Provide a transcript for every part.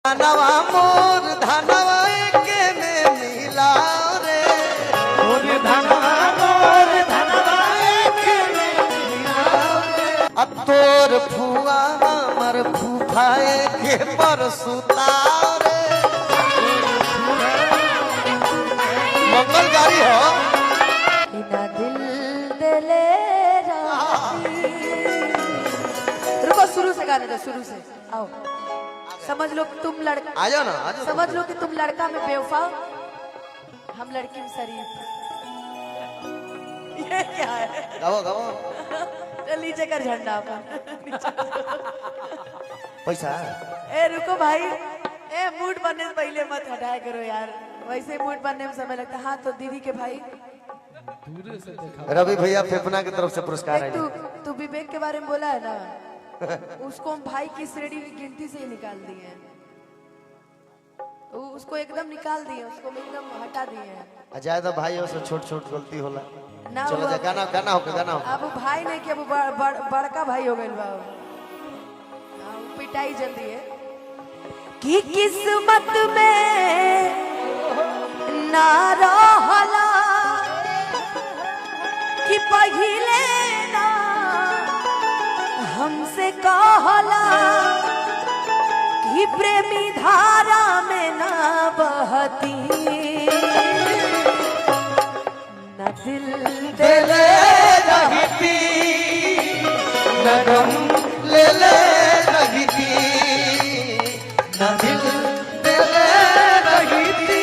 धनवा मोर धनवा के में मिला रे मोर धनवा के में मिला रे अब तोर फुआ हमर फूफाए के पर सुता रे मंगल गाड़ी हो बिना दिल दिले रुको शुरू से गाने दो शुरू से आओ समझ लो कि तुम लड़का आ जाओ ना आ जाओ समझ लो कि तुम लड़का में बेवफा हम लड़की में शरीफ ये क्या है गाओ गाओ नीचे कर झंडा अपन पैसा ए रुको भाई ए मूड बनने से पहले मत हटाया करो यार वैसे मूड बनने में समय लगता है। हाँ तो दीदी के भाई रवि भैया फेफना की तरफ से पुरस्कार है तू विवेक के बारे में बोला है ना उसको हम भाई की श्रेणी की गिनती से ही निकाल दिए हैं उसको एकदम निकाल दिए उसको एकदम हटा दिए हैं ज्यादा भाई हो से छोट छोट गलती होला ना चलो जा गाना गाना हो गाना हो अब भाई नहीं कि अब बड़का भाई हो गए पिटाई जल्दी है कि किस्मत में ना रहला कि पहिले ना हमसे कहला कि प्रेमी धारा में ना बहती न दिल दिले रहती न गम ले ले रहती न दिल दिले रहती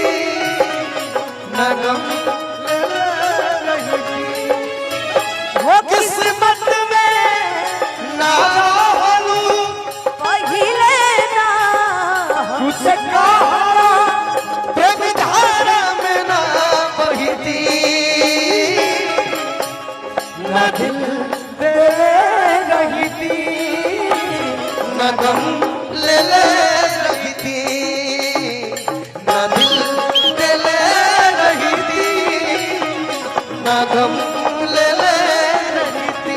न गम ले ले रहती वो किस्मत में ना रहलू पहिले ना हमसे कहला प्रेम धारा में ना बहती न दिल दिले रहती न गम ले ले रहती न दिल दिले रहती न गम ले ले रहती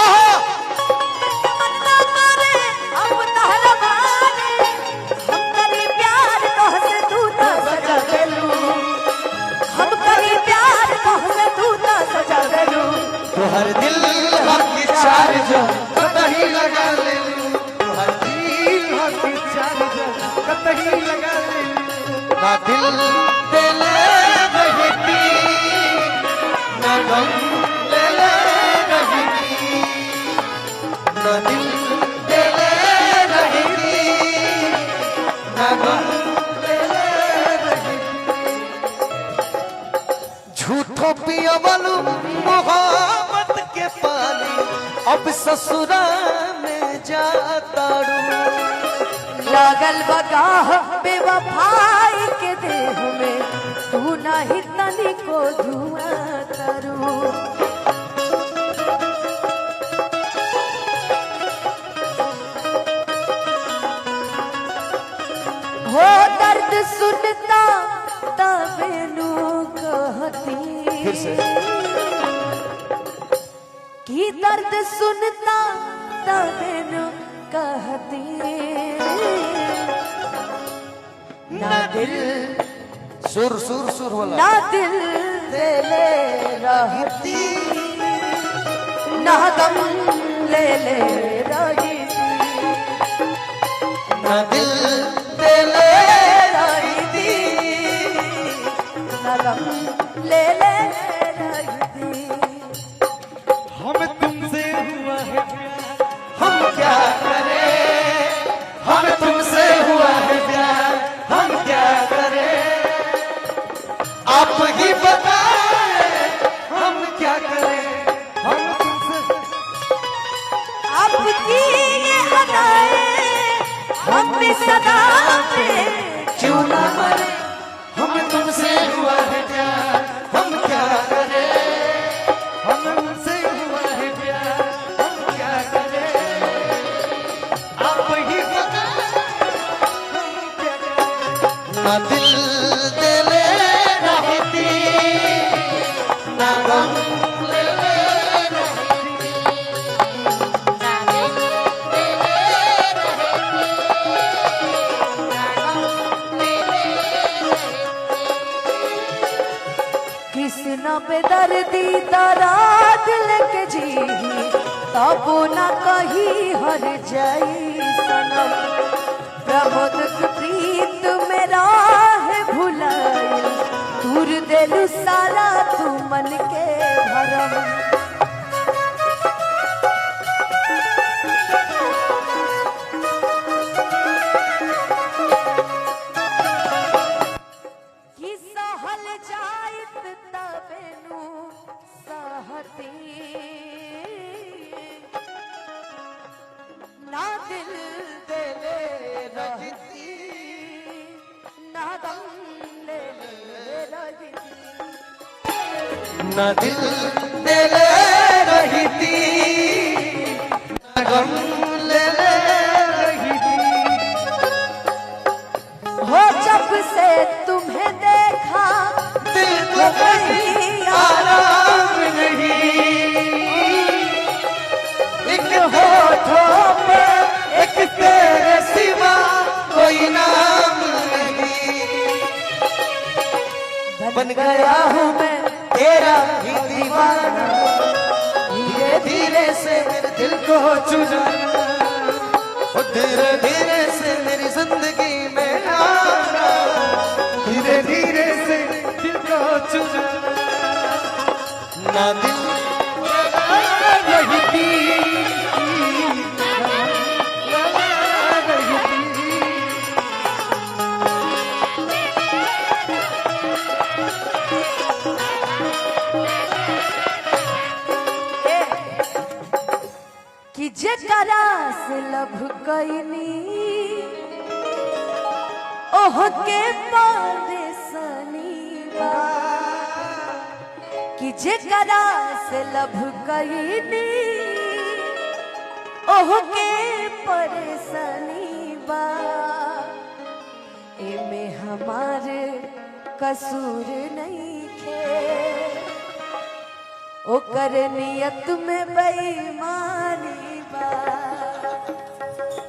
आहा मन्ना करे अब तहरा माने हम करी प्यार तोहसे तू ना सजा देलू हम करी प्यार तोहसे तू ना सजा देलू तोहर दिल हकी चार्ज कतही लगा ले तोहर दिल हकी चार्ज कतही लगा ले ना दिल दिले रहती ना गम ले ले रहती ना दिल दिले रहती ना गम ले ले रहती झूठो पियवलू मोहब्बत के पानी अब ससुरा में जाताड़ू लागल बगाह बेवफाई के देह में तू नहीं तनी को धुआं करू हो दर्द सुनता तबेनु कहती फिर से कि दर्द सुनता तबेनु कहती ना दिल सुर सुर सुर वाला ना दिल दिले रहती ना गम ले ले रहती ना दिल दिले रहती ना गम ले ले रहती हम तुमसे हुआ है प्यार हम क्या करें हम तुमसे हुआ है प्यार हम क्या करें आप ही बताएं हम क्या करें हम तुमसे आपकी ये अदाएं हम भी सदा पे क्यों ना मरे हम तुमसे हुआ है प्यार हम क्या करें हम तुमसे हुआ है प्यार हम क्या करें आप ही बताएं हम क्या करें ना दिल दिले रहती ना गम ले ले रहती कहीं दराद लेके जी तब न कहीं हर जाई सनम प्रमोद के प्रीत मेरा है भुलाई दूर देलू साला तू मन के भरम कि सहल जाइत तबेनु सहती ना दिल देले रहती ना दम लेले रहती न दिल देले रहती न गम लेले रहती हो जब से तुम्हें देखा दिल को कहीं आराम नहीं एक होठों पे एक तेरे सिवा कोई नाम नहीं बन गया हूँ मैं तेरा ही दीवाना धीरे धीरे से मेरे दिल को चुराना धीरे धीरे से मेरी जिंदगी में आना धीरे धीरे से दिल को चुराना ना दिल रहती कि जकरा से लभ कैनी ओह के परेशानी बा कि जकरा से लभ कैनी ओह के परेशानी बा एमे हमार कसूर नहीं खे ओकर नियत में बेईमानी बा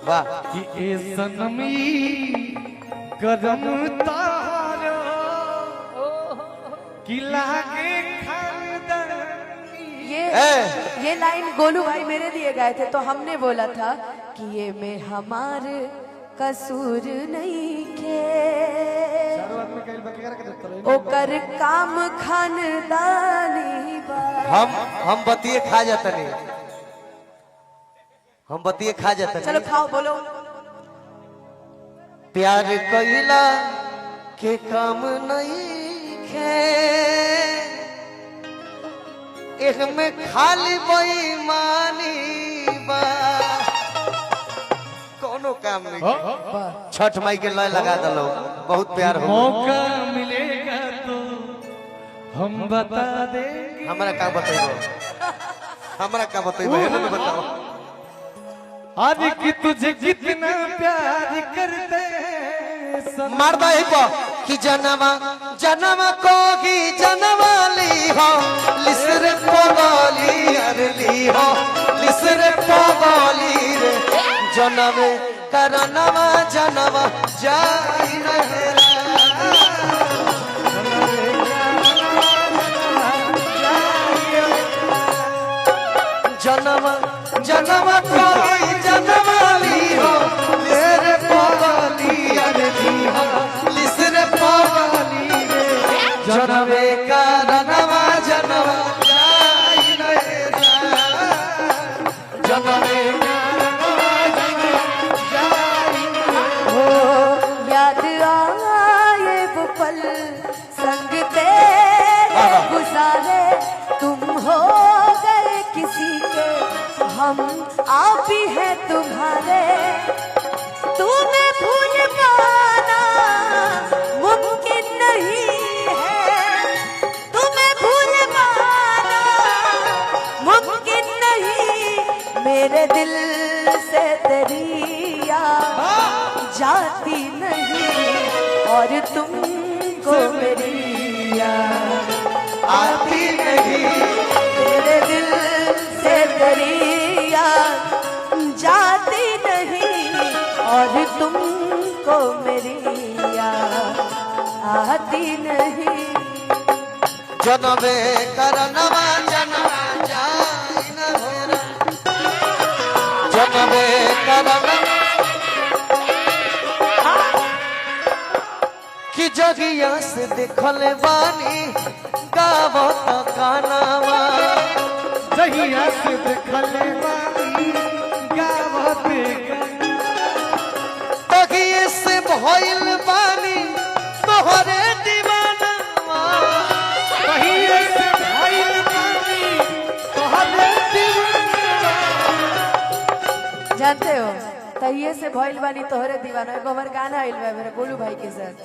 वाह कि ए सनमी कदम तारो कि लागे खानदानी ये लाइन गोलू भाई मेरे दिए गए थे तो हमने बोला था कि ये में हमार कसूर नहीं के ओकर काम खानदानी बा हम बतिए खा जाते नहीं हम बतिए खा जाते चलो खाओ बोलो प्यार कइला के काम नहीं खे एक में खाली बेईमानी बा कोनो काम नहीं छठ माई के लय लगा दलो बहुत प्यार हो मौका मिलेगा तो हम बता देंगे हमरा का बतेबो है ना बताओ आज कि तुझे कितना प्यार करते हैं सनम। मरदा ही पो कि जनवा जनवा को की जनवाली हो लिसरे पोगली अरे ली हो लिसरे पोगली रे जनवे करनवा जनवा जाई रहेला जनवा जनवा कोई जनवाली हो तेरे पोगली अरे ली हो लिसरे पोगली रे जनवे करनवा जनवा जाई रहेला जनवे हो याद आए वो पल संग तेरे गुजारे तुम हो गए किसी के हम आप ही है तुम्हारे तुम्हें भूल पाना मुमकिन नहीं है तुम्हें भूल पाना मुमकिन नहीं मेरे दिल से तेरी याद जाती नहीं और तुमको मेरी याद आती नहीं तेरे दिल से तेरी याद जाती नहीं और तुमको मेरी याद आती नहीं जनबे करनवा जना जाई न हेरा जनबे करनवा कि जगिया से देखले बानी गावत गानावा जहिया से देखले बानी गावत तगिए से भइल बानी तोहरे दीवानावा जहिया से भइल बानी तोहरे दीवाना। जानते हो तहिए से भइल बानी तोहरे दीवाना। एगो हमर गाना आइल बा मेरे गोलू भाई के साथ।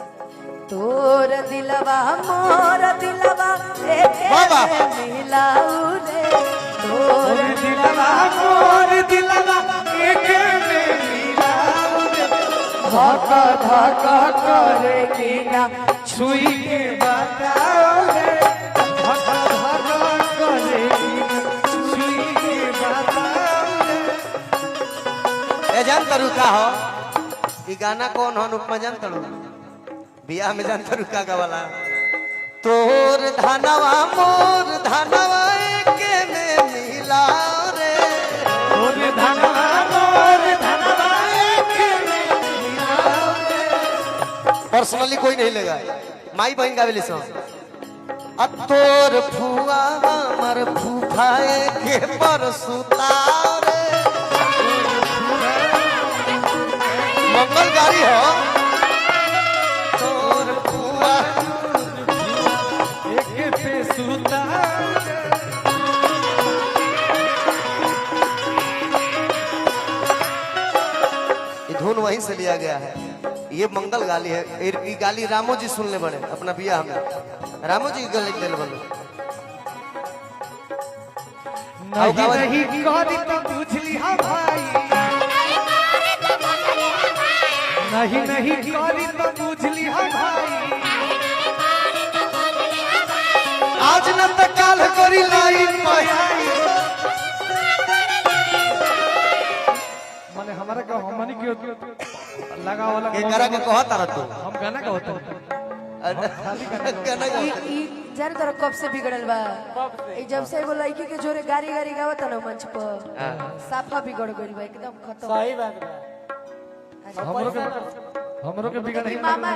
तोर दिलवा मोर दिलवा बाबा। मिलाऊ रे तोर दिलवा मोर दिलवा एक में मिलाऊ रे धका धका करे कि ना छुई के बताओ रे धका धका करे छुई के बताओ रे। ए जान तरू का हो ई गाना कौन हो उपमा जान तरू बियाह में जान तरू का गवाला तोर धनवा मोर धनवा के में मिला रे मोर धनवा मोर धनवा एक में मिलाओ रे। पर्सनली कोई नहीं लेगा माई बहन गावेली सो अब तोर फुआ हमर फूफाए के परसुता रे मंगल गाड़ी हो तोर फुआ एक पे सुता ये धुन वहीं से लिया गया है ये मंगल गाली है ये गाली रामो जी सुनने बने अपना बियाह में रामो जी की गली दिल बने नहीं नहीं करी तो बुझली हम भाई नहीं नहीं करी तो बुझली हम भाई आज न त काल करी लाइन माई माने हमारा का हमनी क्यों लगा वाला के करा के कहता रह तू हम गाना का होता गाना गा ई जाने तोरा कब से बिगड़ल बा ई जब से एगो लड़की के जोरे गारी गारी गावत ना मंच पर साफा बिगड़ गइल बा एकदम खत्म। सही बात बा। हमरो के बिगड़ मामा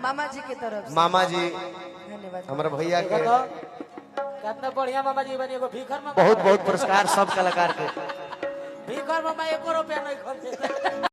मामा जी के तरफ से मामा जी धन्यवाद। हमारे भैया के देखो कितना बढ़िया मामा जी बनी एगो भीखर मामा बहुत बहुत पुरस्कार सब कलाकार के भीखर मामा 1 रुपया नहीं